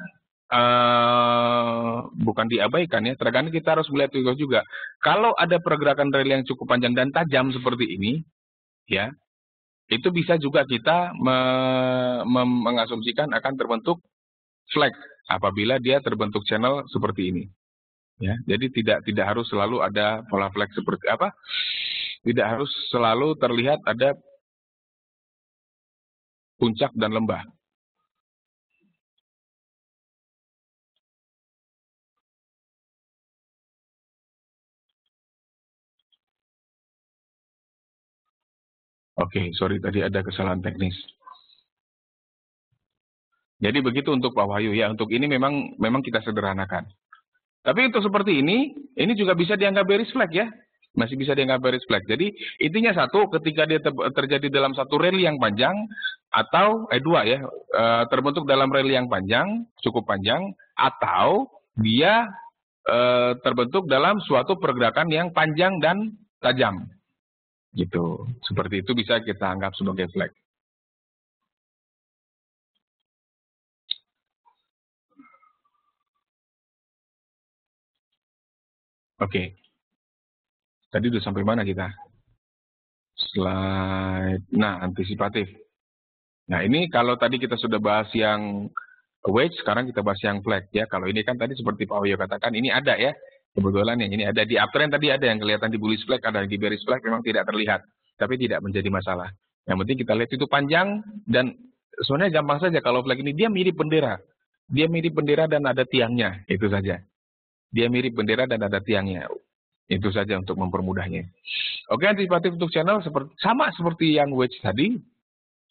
bukan diabaikan ya. Terkadang kita harus melihat juga. Kalau ada pergerakan rally yang cukup panjang dan tajam seperti ini, ya, itu bisa juga kita mengasumsikan akan terbentuk flag apabila dia terbentuk channel seperti ini. Ya, jadi tidak harus selalu ada pola flag seperti apa? Tidak harus selalu terlihat ada puncak dan lembah. Oke, sorry tadi ada kesalahan teknis. Jadi begitu untuk Pak Wahyu ya. Untuk ini memang kita sederhanakan. Tapi untuk seperti ini juga bisa dianggap bearish flag ya. Masih bisa dianggap bearish flag. Jadi intinya satu, ketika dia terjadi dalam satu rally yang panjang, atau dua ya, terbentuk dalam rally yang panjang, cukup panjang, atau dia terbentuk dalam suatu pergerakan yang panjang dan tajam. Gitu. Seperti itu bisa kita anggap sebagai flag. Oke. Tadi udah sampai mana kita? Slide. Nah, antisipatif. Nah, ini kalau tadi kita sudah bahas yang wedge, sekarang kita bahas yang flag ya. Kalau ini kan tadi seperti Pak Wayo katakan, ini ada ya. Kebetulan yang ini ada di uptrend tadi ada yang kelihatan di bullish flag, ada di bearish flag, memang tidak terlihat. Tapi tidak menjadi masalah. Yang penting kita lihat itu panjang dan sebenarnya gampang saja kalau flag ini dia mirip bendera. Dia mirip bendera dan ada tiangnya, itu saja. Dia mirip bendera dan ada tiangnya. Itu saja untuk mempermudahnya. Oke, antisipatif untuk channel sama seperti yang wedge tadi.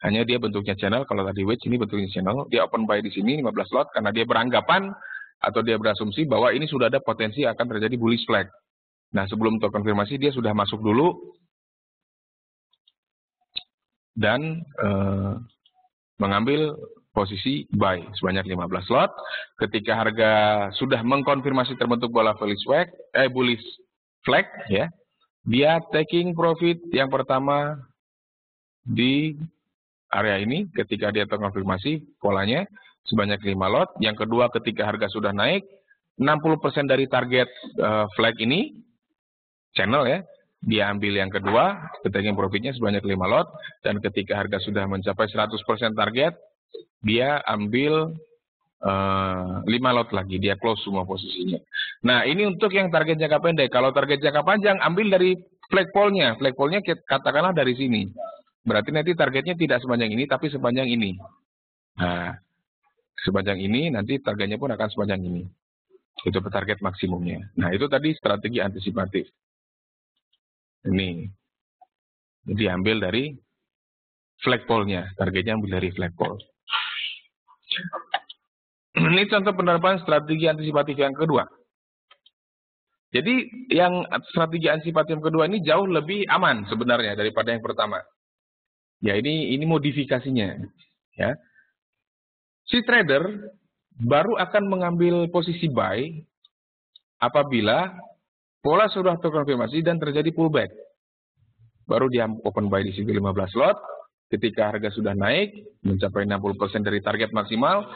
Hanya dia bentuknya channel. Kalau tadi wedge ini bentuknya channel. Dia open buy di sini 15 lot karena dia beranggapan atau dia berasumsi bahwa ini sudah ada potensi akan terjadi bullish flag. Nah, sebelum terkonfirmasi dia sudah masuk dulu dan mengambil posisi buy sebanyak 15 lot. Ketika harga sudah mengkonfirmasi terbentuk bola bullish flag ya. Dia taking profit yang pertama di area ini ketika dia terkonfirmasi polanya sebanyak 5 lot. Yang kedua ketika harga sudah naik 60% dari target flag ini channel ya. Dia ambil yang kedua, taking profitnya sebanyak 5 lot dan ketika harga sudah mencapai 100% target dia ambil 5 lot lagi, dia close semua posisinya. Nah, ini untuk yang target jangka pendek. Kalau target jangka panjang, ambil dari flagpole-nya. Flagpole-nya katakanlah dari sini. Berarti nanti targetnya tidak sepanjang ini, tapi sepanjang ini. Nah, sepanjang ini, nanti targetnya pun akan sepanjang ini. Itu target maksimumnya. Nah, itu tadi strategi antisipatif. Ini. Jadi, ambil dari flagpole-nya. Targetnya ambil dari flagpole. Ini contoh penerapan strategi antisipatif yang kedua. Jadi yang strategi antisipatif yang kedua ini jauh lebih aman sebenarnya daripada yang pertama. Ya ini modifikasinya. Ya. Si trader baru akan mengambil posisi buy apabila pola sudah terkonfirmasi dan terjadi pullback. Baru dia open buy di situ 15 lot. Ketika harga sudah naik mencapai 60% dari target maksimal.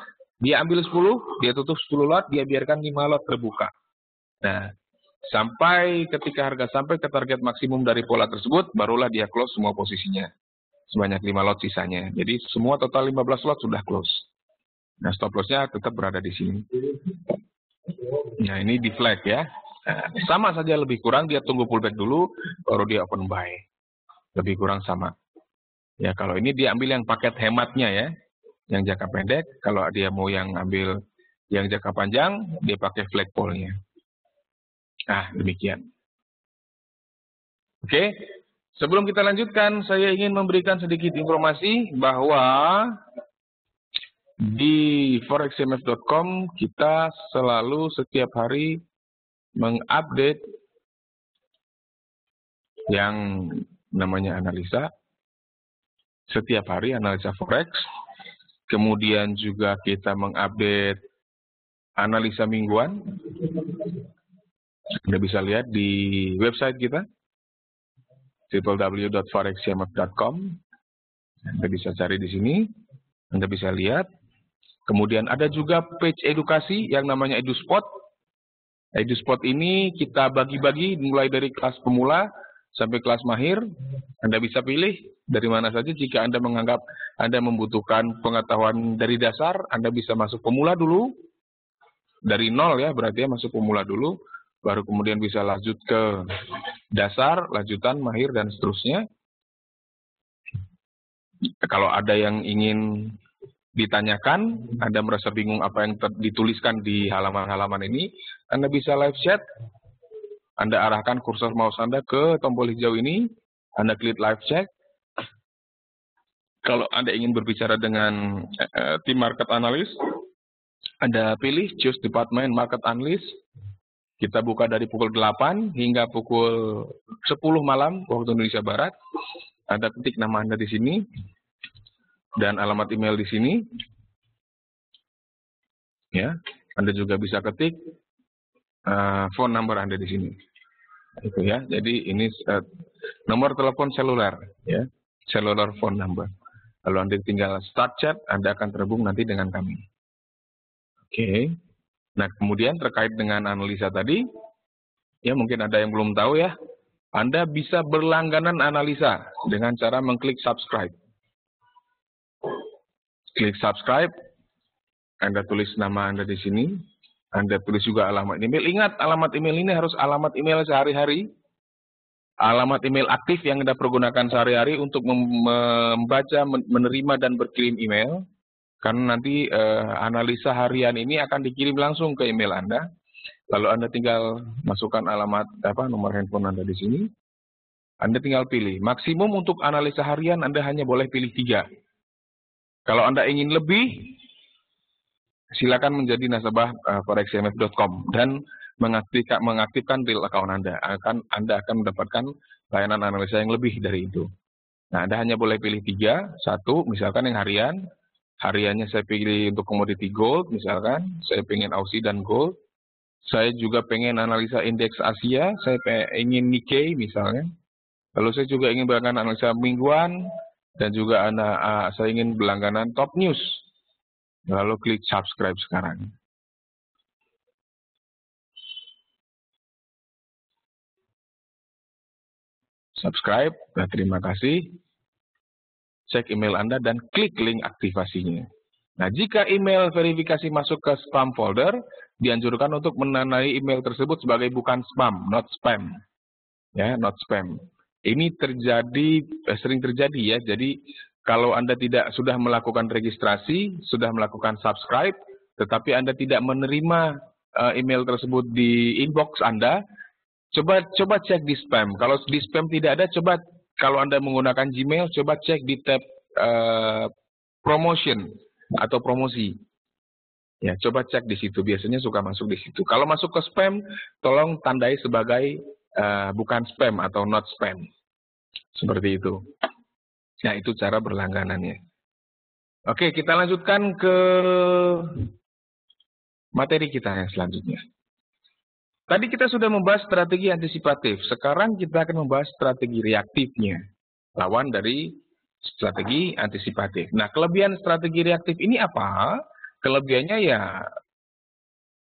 Dia ambil 10, dia tutup 10 lot, dia biarkan 5 lot terbuka. Nah, sampai ketika harga sampai ke target maksimum dari pola tersebut, barulah dia close semua posisinya. Sebanyak 5 lot sisanya. Jadi semua total 15 lot sudah close. Nah, stop loss-nya tetap berada di sini. Nah, ini di flag ya. Nah, sama saja lebih kurang, dia tunggu pullback dulu, baru dia open buy. Lebih kurang sama. Ya, kalau ini dia ambil yang paket hematnya ya. Yang jangka pendek, kalau dia mau yang ambil yang jangka panjang, dia pakai flagpole-nya. Nah, demikian. Oke, sebelum kita lanjutkan, saya ingin memberikan sedikit informasi bahwa di forexcmf.com kita selalu setiap hari mengupdate yang namanya analisa. Setiap hari analisa forex. Kemudian juga kita mengupdate analisa mingguan. Anda bisa lihat di website kita www.forexcmf.com. Anda bisa cari di sini. Anda bisa lihat. Kemudian ada juga page edukasi yang namanya EduSpot. EduSpot ini kita bagi-bagi mulai dari kelas pemula sampai kelas mahir. Anda bisa pilih dari mana saja. Jika Anda menganggap Anda membutuhkan pengetahuan dari dasar, Anda bisa masuk pemula dulu. Dari nol ya, berarti ya masuk pemula dulu. Baru kemudian bisa lanjut ke dasar, lanjutan, mahir, dan seterusnya. Kalau ada yang ingin ditanyakan, Anda merasa bingung apa yang dituliskan di halaman-halaman ini, Anda bisa live chat. Anda arahkan kursor mouse Anda ke tombol hijau ini, Anda klik live chat. Kalau Anda ingin berbicara dengan tim market analyst, Anda pilih choose department market analyst. Kita buka dari pukul 8 hingga pukul 10 malam waktu Indonesia Barat. Anda ketik nama Anda di sini dan alamat email di sini. Ya, Anda juga bisa ketik phone number Anda di sini. Itu ya. Jadi ini nomor telepon seluler ya. Cellular phone number. Lalu Anda tinggal start chat, Anda akan terhubung nanti dengan kami. Oke. Nah, kemudian terkait dengan analisa tadi, Ya, mungkin ada yang belum tahu ya. Anda bisa berlangganan analisa dengan cara mengklik subscribe. Klik subscribe, Anda tulis nama Anda di sini, Anda tulis juga alamat email. Ingat, alamat email ini harus alamat email sehari-hari, alamat email aktif yang Anda pergunakan sehari-hari untuk membaca, menerima, dan berkirim email. Karena nanti analisa harian ini akan dikirim langsung ke email Anda. Lalu Anda tinggal masukkan alamat nomor handphone Anda di sini. Anda tinggal pilih. Maksimum untuk analisa harian Anda hanya boleh pilih 3. Kalau Anda ingin lebih, silakan menjadi nasabah forexcmf.com dan mengaktifkan real account Anda. Anda akan mendapatkan layanan analisa yang lebih dari itu. Nah, Anda hanya boleh pilih 3. 1, misalkan yang harian. Hariannya saya pilih untuk komoditi gold, misalkan. Saya pengen Aussie dan gold. Saya juga pengen analisa indeks Asia. Saya ingin Nikkei, misalnya. Lalu saya juga ingin berlangganan analisa mingguan, dan juga saya ingin berlangganan top news. Lalu klik subscribe sekarang. Subscribe, nah, terima kasih. Cek email Anda dan klik link aktivasinya. Nah, jika email verifikasi masuk ke spam folder, dianjurkan untuk menandai email tersebut sebagai bukan spam, not spam. Ya, not spam. Ini sering terjadi ya. Jadi kalau Anda sudah melakukan registrasi, sudah melakukan subscribe, tetapi Anda tidak menerima email tersebut di inbox Anda, coba cek di spam. Kalau di spam tidak ada, coba kalau Anda menggunakan Gmail, coba cek di tab promotion atau promosi. Ya, coba cek di situ. Biasanya suka masuk di situ. Kalau masuk ke spam, tolong tandai sebagai bukan spam atau not spam. Seperti itu. Nah, itu cara berlangganannya. Oke, kita lanjutkan ke materi kita yang selanjutnya. Tadi kita sudah membahas strategi antisipatif. Sekarang kita akan membahas strategi reaktifnya. Lawan dari strategi antisipatif. Nah, kelebihan strategi reaktif ini apa? Kelebihannya ya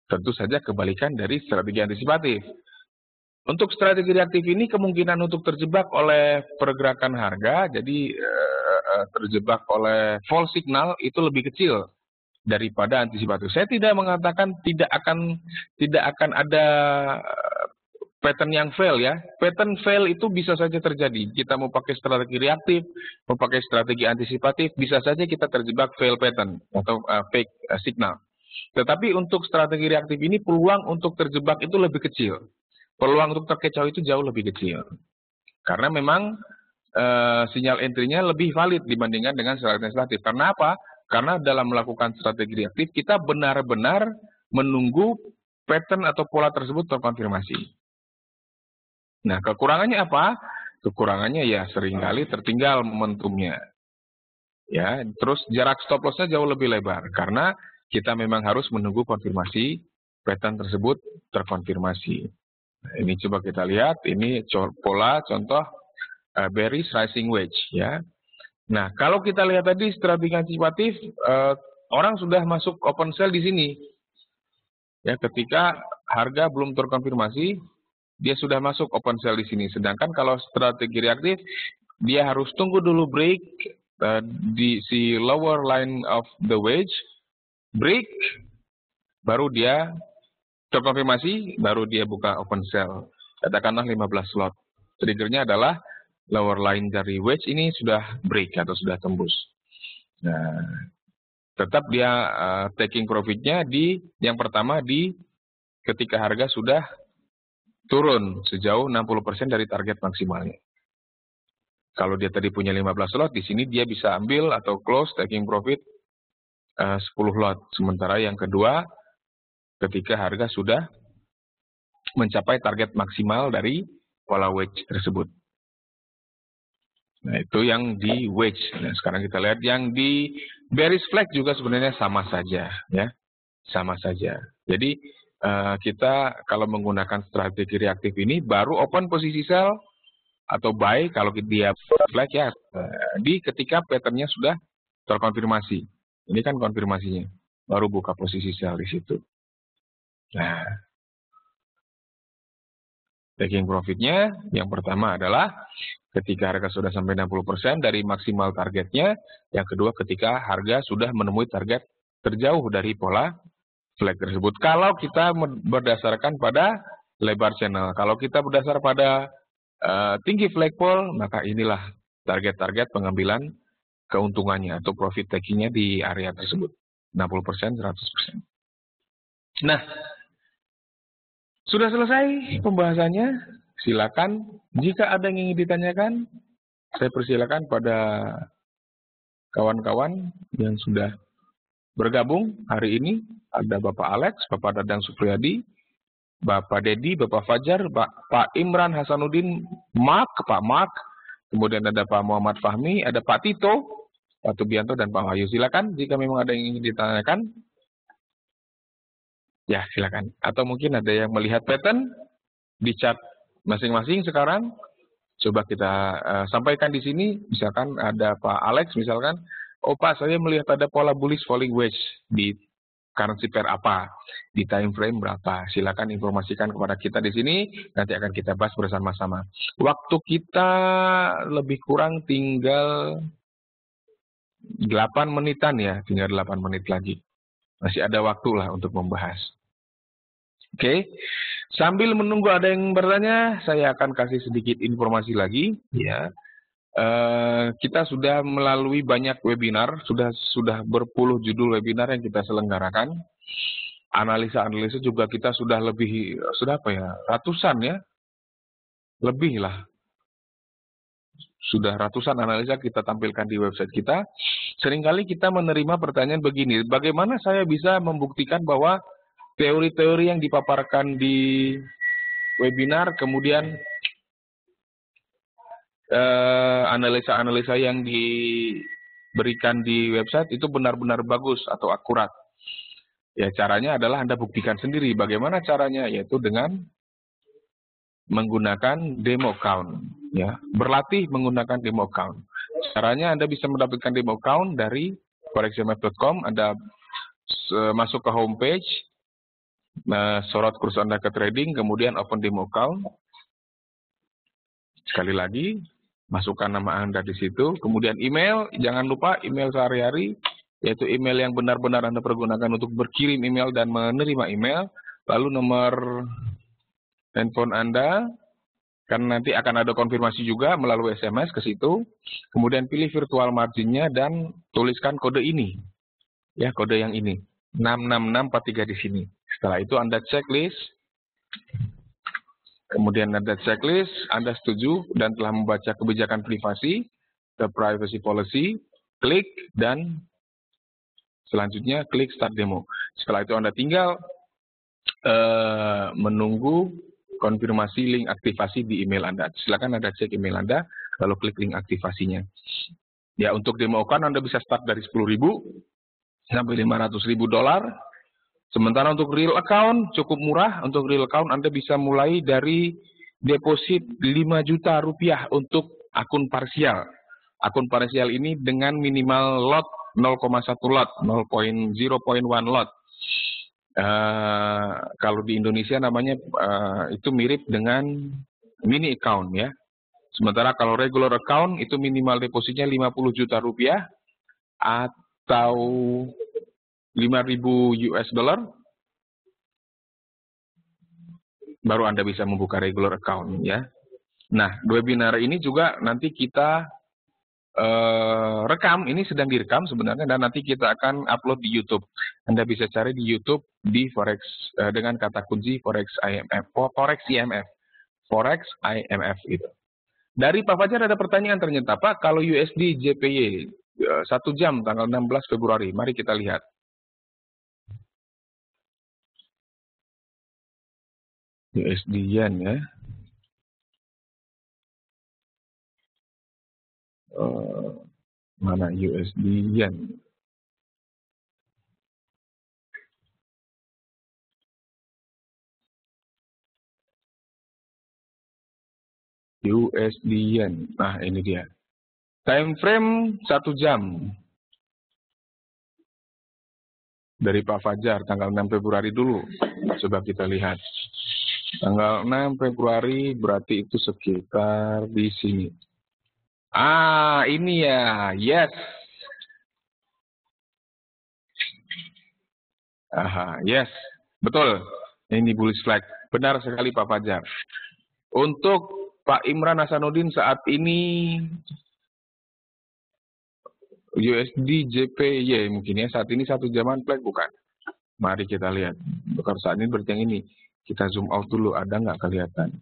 tentu saja kebalikan dari strategi antisipatif. Untuk strategi reaktif ini kemungkinan untuk terjebak oleh pergerakan harga, jadi terjebak oleh false signal itu lebih kecil daripada antisipatif. Saya tidak mengatakan tidak akan ada pattern yang fail ya. Pattern fail itu bisa saja terjadi. Kita mau pakai strategi reaktif, mau pakai strategi antisipatif, bisa saja kita terjebak fail pattern atau fake signal. Tetapi untuk strategi reaktif ini peluang untuk terjebak itu lebih kecil. Peluang untuk terkecoh itu jauh lebih kecil. Karena memang sinyal entry-nya lebih valid dibandingkan dengan strategi antisipatif. Karena apa? Karena dalam melakukan strategi reaktif, kita benar-benar menunggu pattern atau pola tersebut terkonfirmasi. Nah, kekurangannya apa? Kekurangannya ya seringkali tertinggal momentumnya. Ya, terus jarak stop loss-nya jauh lebih lebar. Karena kita memang harus menunggu konfirmasi pattern tersebut terkonfirmasi. Nah, ini coba kita lihat, ini pola contoh bearish rising wedge ya. Nah, kalau kita lihat tadi strategi antisipatif, orang sudah masuk open sell di sini. Ya, ketika harga belum terkonfirmasi, dia sudah masuk open sell di sini. Sedangkan kalau strategi reaktif, dia harus tunggu dulu break di si lower line of the wedge, break, baru dia terkonfirmasi, baru dia buka open sell. Katakanlah 15 lot. Triggernya adalah lower line dari wedge ini sudah break atau sudah tembus. Nah, tetap dia taking profitnya di yang pertama di ketika harga sudah turun sejauh 60% dari target maksimalnya. Kalau dia tadi punya 15 lot, di sini dia bisa ambil atau close taking profit 10 lot. Sementara yang kedua, ketika harga sudah mencapai target maksimal dari pola wedge tersebut. Nah, itu yang di wedge. Nah, sekarang kita lihat yang di bearish flag juga sebenarnya sama saja, ya, sama saja. Jadi kita kalau menggunakan strategi reaktif ini baru open posisi sell atau buy kalau dia flag ya di ketika patternnya sudah terkonfirmasi. Ini kan konfirmasinya, baru buka posisi sell di situ. Nah, Taking profitnya yang pertama adalah ketika harga sudah sampai 60% dari maksimal targetnya. Yang kedua ketika harga sudah menemui target terjauh dari pola flag tersebut. Kalau kita berdasarkan pada lebar channel. Kalau kita berdasar pada tinggi flagpole, maka inilah target-target pengambilan keuntungannya atau profit takingnya di area tersebut. 60%, 100%. Nah, sudah selesai pembahasannya. Silakan, jika ada yang ingin ditanyakan, saya persilakan pada kawan-kawan yang sudah bergabung hari ini. Ada Bapak Alex, Bapak Dadang Supriyadi, Bapak Dedi, Bapak Fajar, Pak Imran Hasanuddin, Pak Mark, kemudian ada Pak Muhammad Fahmi, ada Pak Tito, Pak Tubianto, dan Pak Wahyu. Silakan jika memang ada yang ingin ditanyakan. Ya, silakan. Atau mungkin ada yang melihat pattern di chart masing-masing sekarang. Coba kita sampaikan di sini. Misalkan ada Pak Alex, misalkan, oh Pak, saya melihat ada pola bullish falling wedge di currency pair apa, di time frame berapa. Silakan informasikan kepada kita di sini, nanti akan kita bahas bersama-sama. Waktu kita lebih kurang tinggal 8 menitan ya, tinggal 8 menit lagi. Masih ada waktu lah untuk membahas. Oke, sambil menunggu ada yang bertanya, saya akan kasih sedikit informasi lagi. Ya, kita sudah melalui banyak webinar, sudah berpuluh judul webinar yang kita selenggarakan. Analisa-analisa juga kita sudah ratusan ya, lebih lah. Sudah ratusan analisa kita tampilkan di website kita. Seringkali kita menerima pertanyaan begini, bagaimana saya bisa membuktikan bahwa teori-teori yang dipaparkan di webinar, kemudian analisa-analisa yang diberikan di website itu benar-benar bagus atau akurat. Ya, caranya adalah Anda buktikan sendiri. Bagaimana caranya? Yaitu dengan menggunakan demo account. Ya, berlatih menggunakan demo account. Caranya Anda bisa mendapatkan demo account dari foreximf.com. Anda masuk ke homepage, sorot kurs Anda ke trading, kemudian open demo account. Sekali lagi, masukkan nama Anda di situ, kemudian email, jangan lupa email sehari-hari, yaitu email yang benar-benar Anda pergunakan untuk berkirim email dan menerima email, lalu nomor handphone Anda, karena nanti akan ada konfirmasi juga melalui SMS ke situ, kemudian pilih virtual marginnya dan tuliskan kode ini, ya kode yang ini, 66643 di sini. Setelah itu Anda checklist, kemudian ada checklist, Anda setuju dan telah membaca kebijakan privasi, the privacy policy, klik, dan selanjutnya klik start demo. Setelah itu Anda tinggal menunggu konfirmasi link aktivasi di email Anda. Silakan Anda cek email Anda, lalu klik link aktivasinya. Ya, untuk demo account Anda bisa start dari 10.000 sampai 500.000 dolar. Sementara untuk real account cukup murah. Untuk real account Anda bisa mulai dari deposit 5 juta rupiah untuk akun parsial. Akun parsial ini dengan minimal lot 0,1 lot, 0,1 lot. Kalau di Indonesia namanya itu mirip dengan mini account ya. Sementara kalau regular account itu minimal depositnya 50 juta rupiah atau 5.000 US dollar, baru Anda bisa membuka regular account ya. Nah, webinar ini juga nanti kita rekam, ini sedang direkam sebenarnya, dan nanti kita akan upload di YouTube. Anda bisa cari di YouTube di Forex dengan kata kunci Forex IMF, Forex IMF itu. Dari Pak Fajar ada pertanyaan ternyata, Pak, kalau USD JPY 1 jam tanggal 16 Februari, mari kita lihat. USD Yen ya. Mana USD Yen? USD Yen. Nah, ini dia. Time frame 1 jam. Dari Pak Fajar tanggal 6 Februari dulu. Coba kita lihat. Tanggal 6 Februari berarti itu sekitar di sini. Ah, ini ya. Yes. Aha, yes. Betul. Ini bullish flag. Benar sekali Pak Fajar. Untuk Pak Imran Hasanuddin saat ini USD JPY mungkin ya. Saat ini 1 jaman flag bukan? Mari kita lihat. Kalau saat ini berarti yang ini. Kita zoom out dulu. Ada nggak kelihatan?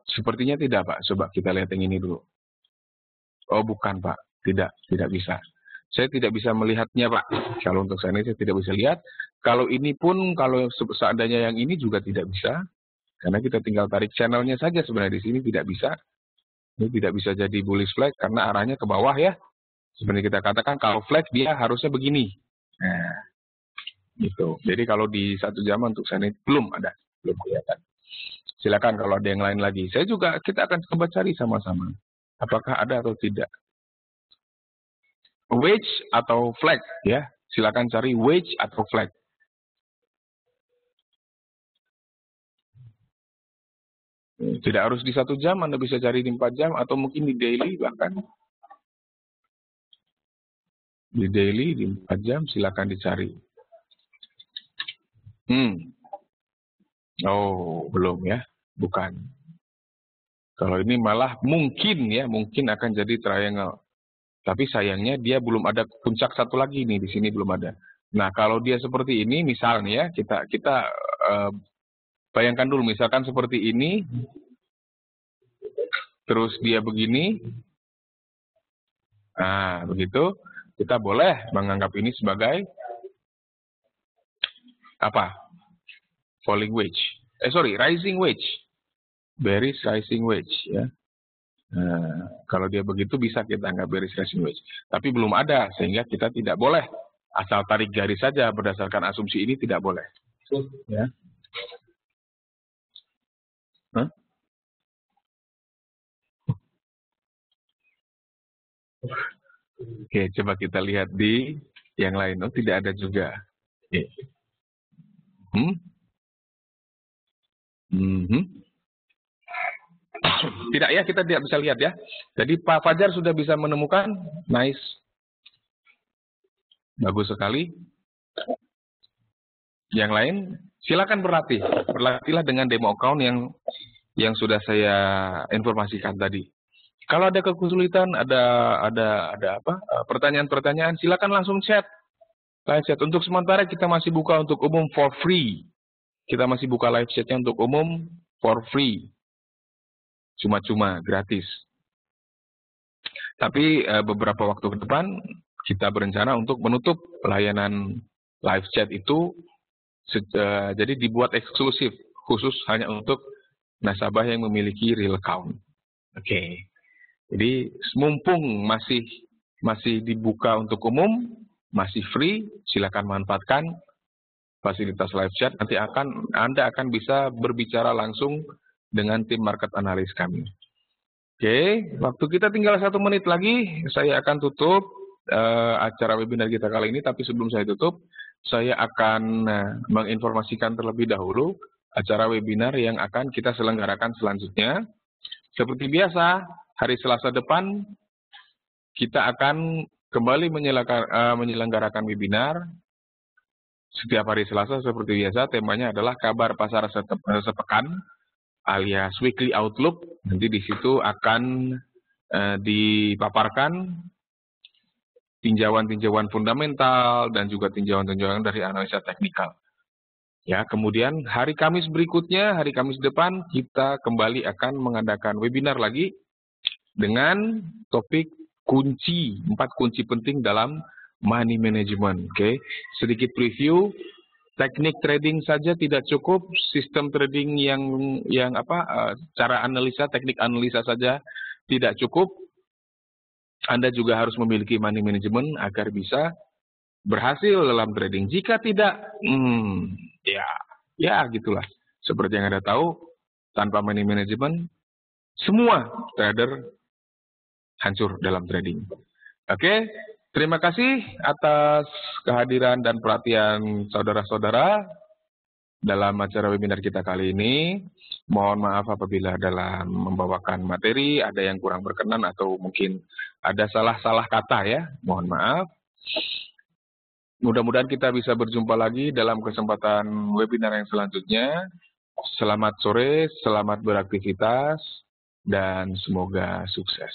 Sepertinya tidak Pak. Coba kita lihat yang ini dulu. Oh bukan Pak. Tidak bisa. Saya tidak bisa melihatnya Pak. Kalau untuk saya ini saya tidak bisa lihat. Kalau ini pun, kalau seandainya yang ini juga tidak bisa. Karena kita tinggal tarik channelnya saja sebenarnya di sini tidak bisa. Ini tidak bisa jadi bullish flag karena arahnya ke bawah ya. Sebenarnya kita katakan kalau flag dia harusnya begini. Nah, gitu. Jadi kalau di 1 jam untuk saya ini belum ada, belum kelihatan. Silakan kalau ada yang lain lagi. Kita akan coba cari sama-sama. Apakah ada atau tidak. Wedge atau flag ya. Silakan cari wedge atau flag. Tidak harus di 1 jam, Anda bisa cari di 4 jam atau mungkin di daily bahkan. Di daily di 4 jam silakan dicari. Oh, belum ya. Bukan. Kalau ini malah mungkin akan jadi triangle. Tapi sayangnya dia belum ada puncak satu lagi nih, di sini belum ada. Nah, kalau dia seperti ini misalnya ya, kita bayangkan dulu misalkan seperti ini. Terus dia begini. Nah, begitu. Kita boleh menganggap ini sebagai apa? Falling wedge. Rising wedge. Bearish rising wedge ya. Nah, kalau dia begitu bisa kita anggap bearish rising wedge. Tapi belum ada sehingga kita tidak boleh asal tarik garis saja berdasarkan asumsi ini tidak boleh. Ya. Oke, coba kita lihat di yang lain. Oh, tidak ada juga. Oke. Tidak ya, kita tidak bisa lihat ya. Jadi Pak Fajar sudah bisa menemukan. Nice. Bagus sekali. Yang lain, silakan berlatih. Berlatihlah dengan demo account yang sudah saya informasikan tadi. Kalau ada kesulitan, ada pertanyaan-pertanyaan, silakan langsung chat. Live chat. Untuk sementara kita masih buka untuk umum for free. Kita masih buka live chatnya untuk umum for free. Cuma-cuma, gratis. Tapi beberapa waktu ke depan, kita berencana untuk menutup pelayanan live chat itu. Jadi dibuat eksklusif, khusus hanya untuk nasabah yang memiliki real account. Oke. Jadi mumpung masih dibuka untuk umum, masih free, silakan manfaatkan fasilitas live chat. Nanti Anda akan bisa berbicara langsung dengan tim market analis kami. Oke, waktu kita tinggal 1 menit lagi, saya akan tutup acara webinar kita kali ini. Tapi sebelum saya tutup, saya akan menginformasikan terlebih dahulu acara webinar yang akan kita selenggarakan selanjutnya. Seperti biasa, hari Selasa depan kita akan kembali menyelenggarakan webinar. Setiap hari Selasa seperti biasa, temanya adalah kabar pasar sepekan alias weekly outlook. Nanti di situ akan dipaparkan tinjauan-tinjauan fundamental dan juga tinjauan-tinjauan dari analisa teknikal. Ya, kemudian hari Kamis berikutnya, hari Kamis depan kita kembali akan mengadakan webinar lagi dengan topik 4 kunci penting dalam money management. Oke, sedikit preview. Teknik trading saja tidak cukup, sistem trading cara analisa, teknik analisa saja tidak cukup. Anda juga harus memiliki money management agar bisa berhasil dalam trading. Jika tidak, ya gitulah. Seperti yang Anda tahu, tanpa money management, semua trader hancur dalam trading. Oke, terima kasih atas kehadiran dan perhatian saudara-saudara dalam acara webinar kita kali ini. Mohon maaf apabila dalam membawakan materi ada yang kurang berkenan atau mungkin ada salah-salah kata ya, mohon maaf. Mudah-mudahan kita bisa berjumpa lagi dalam kesempatan webinar yang selanjutnya. Selamat sore, selamat beraktivitas, dan semoga sukses.